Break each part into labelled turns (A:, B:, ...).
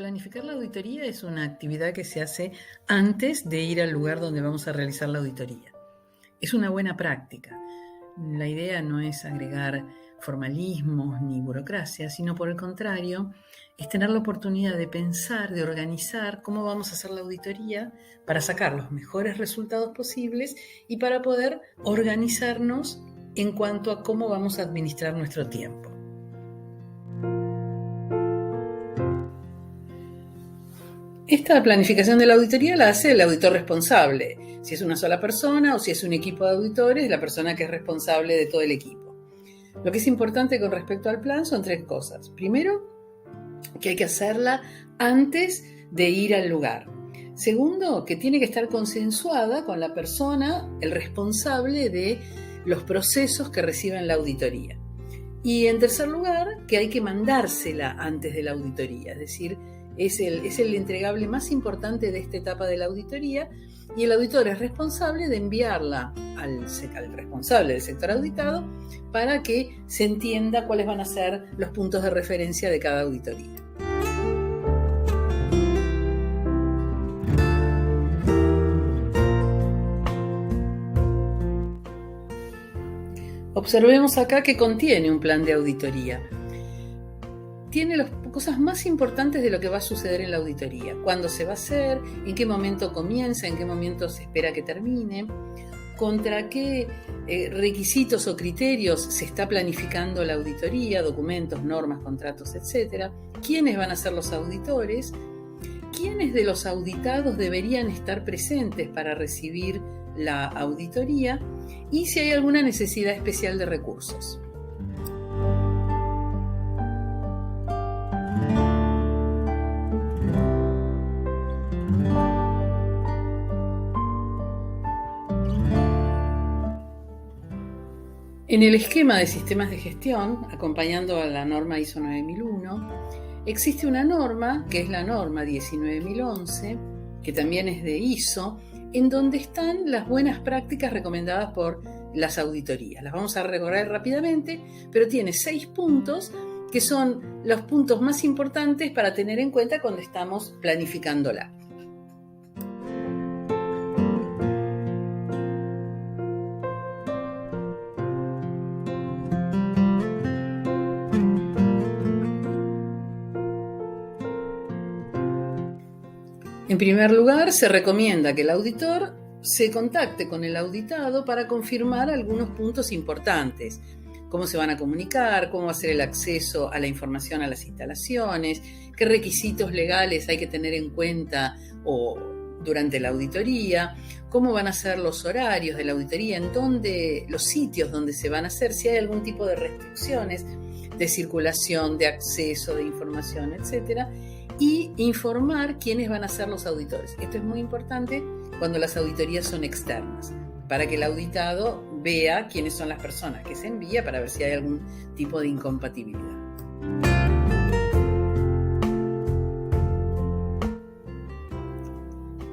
A: planificar la auditoría es una actividad que se hace antes de ir al lugar donde vamos a realizar la auditoría. Es una buena práctica. La idea no es agregar formalismos ni burocracia, sino por el contrario, es tener la oportunidad de pensar, de organizar cómo vamos a hacer la auditoría para sacar los mejores resultados posibles y para poder organizarnos en cuanto a cómo vamos a administrar nuestro tiempo. Esta planificación de la auditoría la hace el auditor responsable. Si es una sola persona o si es un equipo de auditores, la persona que es responsable de todo el equipo. Lo que es importante con respecto al plan son 3 cosas. Primero, que hay que hacerla antes de ir al lugar. Segundo, que tiene que estar consensuada con la persona, el responsable de los procesos que reciben la auditoría. Y en tercer lugar, que hay que mandársela antes de la auditoría, es decir, es el entregable más importante de esta etapa de la auditoría y el auditor es responsable de enviarla al responsable del sector auditado para que se entienda cuáles van a ser los puntos de referencia de cada auditoría. Observemos acá que contiene un plan de auditoría. Tiene las cosas más importantes de lo que va a suceder en la auditoría. Cuándo se va a hacer, en qué momento comienza, en qué momento se espera que termine, contra qué requisitos o criterios se está planificando la auditoría, documentos, normas, contratos, etc. Quiénes van a ser los auditores, quiénes de los auditados deberían estar presentes para recibir la auditoría y si hay alguna necesidad especial de recursos. En el esquema de sistemas de gestión, acompañando a la norma ISO 9001, existe una norma, que es la norma 19011, que también es de ISO, en donde están las buenas prácticas recomendadas por las auditorías. Las vamos a recorrer rápidamente, pero tiene 6 puntos que son los puntos más importantes para tener en cuenta cuando estamos planificándola. En primer lugar, se recomienda que el auditor se contacte con el auditado para confirmar algunos puntos importantes. Cómo se van a comunicar, cómo va a ser el acceso a la información a las instalaciones, qué requisitos legales hay que tener en cuenta durante la auditoría, cómo van a ser los horarios de la auditoría, los sitios donde se van a hacer, si hay algún tipo de restricciones de circulación, de acceso, de información, etc., y informar quiénes van a ser los auditores. Esto es muy importante cuando las auditorías son externas, para que el auditado vea quiénes son las personas que se envía para ver si hay algún tipo de incompatibilidad.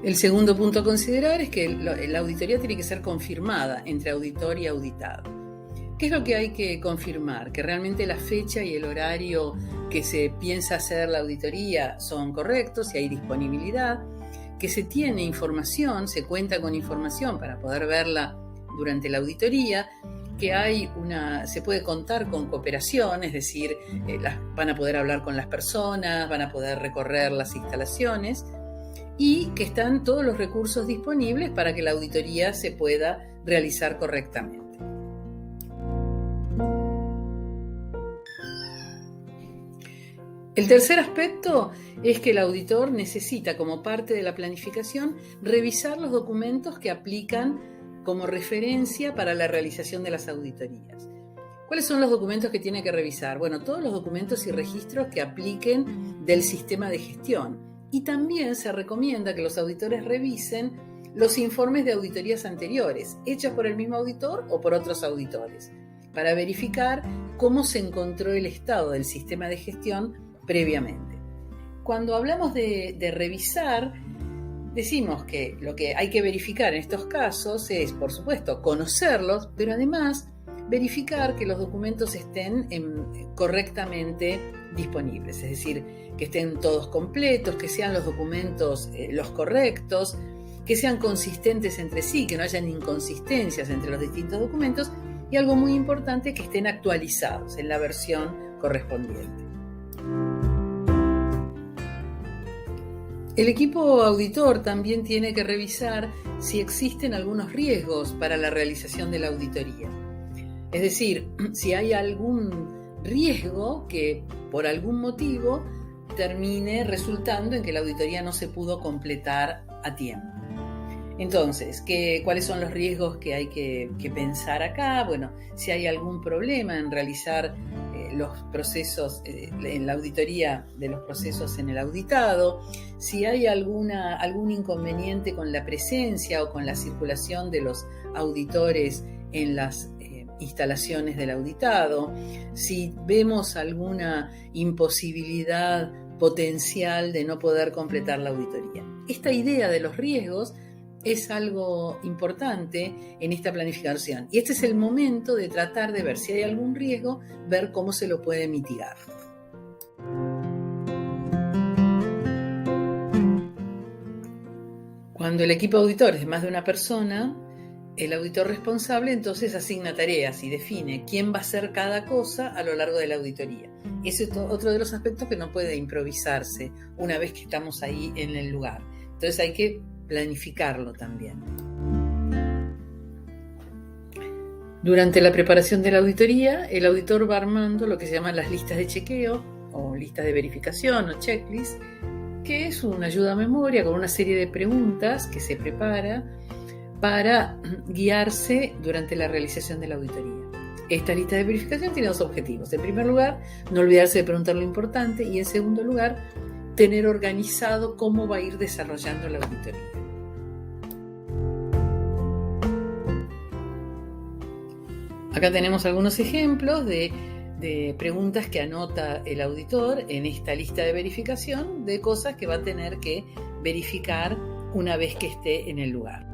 A: El segundo punto a considerar es que la auditoría tiene que ser confirmada entre auditor y auditado. ¿Qué es lo que hay que confirmar? Que realmente la fecha y el horario que se piensa hacer la auditoría son correctos, si hay disponibilidad, que se tiene información, se cuenta con información para poder verla durante la auditoría, que se puede contar con cooperación, es decir, van a poder hablar con las personas, van a poder recorrer las instalaciones y que están todos los recursos disponibles para que la auditoría se pueda realizar correctamente. El tercer aspecto es que el auditor necesita, como parte de la planificación, revisar los documentos que aplican como referencia para la realización de las auditorías. ¿Cuáles son los documentos que tiene que revisar? Bueno, todos los documentos y registros que apliquen del sistema de gestión. Y también se recomienda que los auditores revisen los informes de auditorías anteriores, hechos por el mismo auditor o por otros auditores, para verificar cómo se encontró el estado del sistema de gestión previamente. Cuando hablamos de revisar, decimos que lo que hay que verificar en estos casos es, por supuesto, conocerlos, pero además verificar que los documentos estén correctamente disponibles, es decir, que estén todos completos, que sean los documentos los correctos, que sean consistentes entre sí, que no hayan inconsistencias entre los distintos documentos, y algo muy importante, que estén actualizados en la versión correspondiente. El equipo auditor también tiene que revisar si existen algunos riesgos para la realización de la auditoría. Es decir, si hay algún riesgo que por algún motivo termine resultando en que la auditoría no se pudo completar a tiempo. Entonces, ¿cuáles son los riesgos que hay que pensar acá? Bueno, si hay algún problema en realizar los procesos, en la auditoría de los procesos en el auditado, si hay algún inconveniente con la presencia o con la circulación de los auditores en las instalaciones del auditado, si vemos alguna imposibilidad potencial de no poder completar la auditoría. Esta idea de los riesgos es algo importante en esta planificación, y este es el momento de tratar de ver si hay algún riesgo, ver cómo se lo puede mitigar. Cuando el equipo auditor es de más de una persona, el auditor responsable entonces asigna tareas y define quién va a hacer cada cosa a lo largo de la auditoría. Ese es otro de los aspectos que no puede improvisarse una vez que estamos ahí en el lugar. Entonces hay que planificarlo también. Durante la preparación de la auditoría, el auditor va armando lo que se llaman las listas de chequeo o listas de verificación o checklist, que es una ayuda a memoria con una serie de preguntas que se prepara para guiarse durante la realización de la auditoría. Esta lista de verificación tiene dos objetivos. En primer lugar, no olvidarse de preguntar lo importante, y en segundo lugar, tener organizado cómo va a ir desarrollando la auditoría. Acá tenemos algunos ejemplos de preguntas que anota el auditor en esta lista de verificación de cosas que va a tener que verificar una vez que esté en el lugar.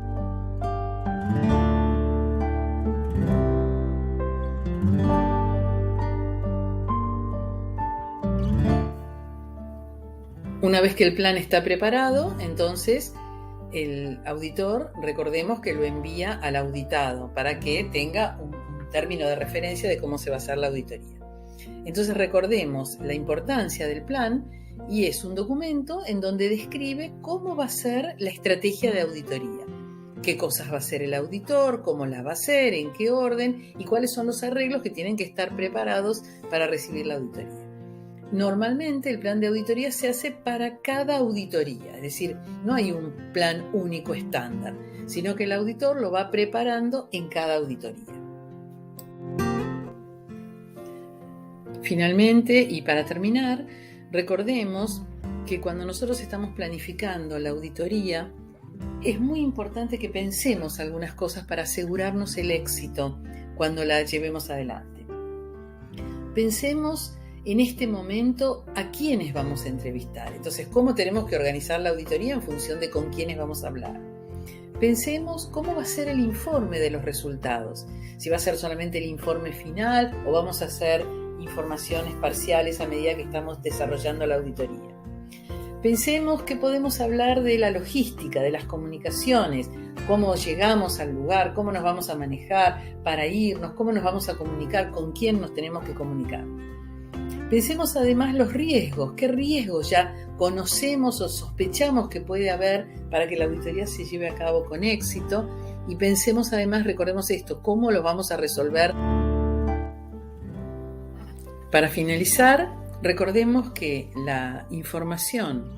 A: Una vez que el plan está preparado, entonces el auditor, recordemos que lo envía al auditado para que tenga un término de referencia de cómo se va a hacer la auditoría. Entonces recordemos la importancia del plan, y es un documento en donde describe cómo va a ser la estrategia de auditoría, qué cosas va a hacer el auditor, cómo la va a hacer, en qué orden y cuáles son los arreglos que tienen que estar preparados para recibir la auditoría. Normalmente el plan de auditoría se hace para cada auditoría, es decir, no hay un plan único estándar, sino que el auditor lo va preparando en cada auditoría. Finalmente, y para terminar, recordemos que cuando nosotros estamos planificando la auditoría, es muy importante que pensemos algunas cosas para asegurarnos el éxito cuando la llevemos adelante. Pensemos en este momento a quiénes vamos a entrevistar. Entonces, ¿cómo tenemos que organizar la auditoría en función de con quiénes vamos a hablar? Pensemos cómo va a ser el informe de los resultados. Si va a ser solamente el informe final o vamos a hacer informaciones parciales a medida que estamos desarrollando la auditoría. Pensemos que podemos hablar de la logística, de las comunicaciones, cómo llegamos al lugar, cómo nos vamos a manejar para irnos, cómo nos vamos a comunicar, con quién nos tenemos que comunicar. Pensemos además los riesgos, qué riesgos ya conocemos o sospechamos que puede haber para que la auditoría se lleve a cabo con éxito, y pensemos además, recordemos esto, cómo lo vamos a resolver. Para finalizar, recordemos que la información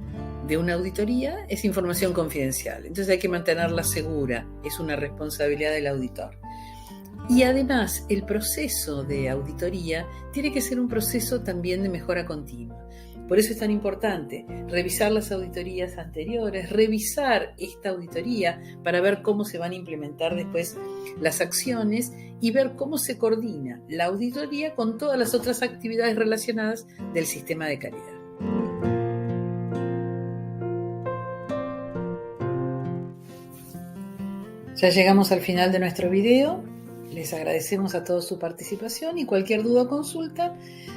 A: de una auditoría es información confidencial, entonces hay que mantenerla segura, es una responsabilidad del auditor. Y además, el proceso de auditoría tiene que ser un proceso también de mejora continua. Por eso es tan importante revisar las auditorías anteriores, revisar esta auditoría para ver cómo se van a implementar después las acciones y ver cómo se coordina la auditoría con todas las otras actividades relacionadas del sistema de calidad. Ya llegamos al final de nuestro video. Les agradecemos a todos su participación y cualquier duda o consulta,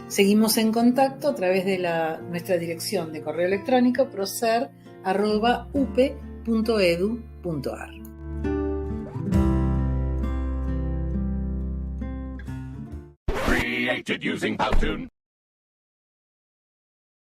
A: seguimos en contacto a través de nuestra dirección de correo electrónico procer@upe.edu.ar.
B: Created using Powtoon.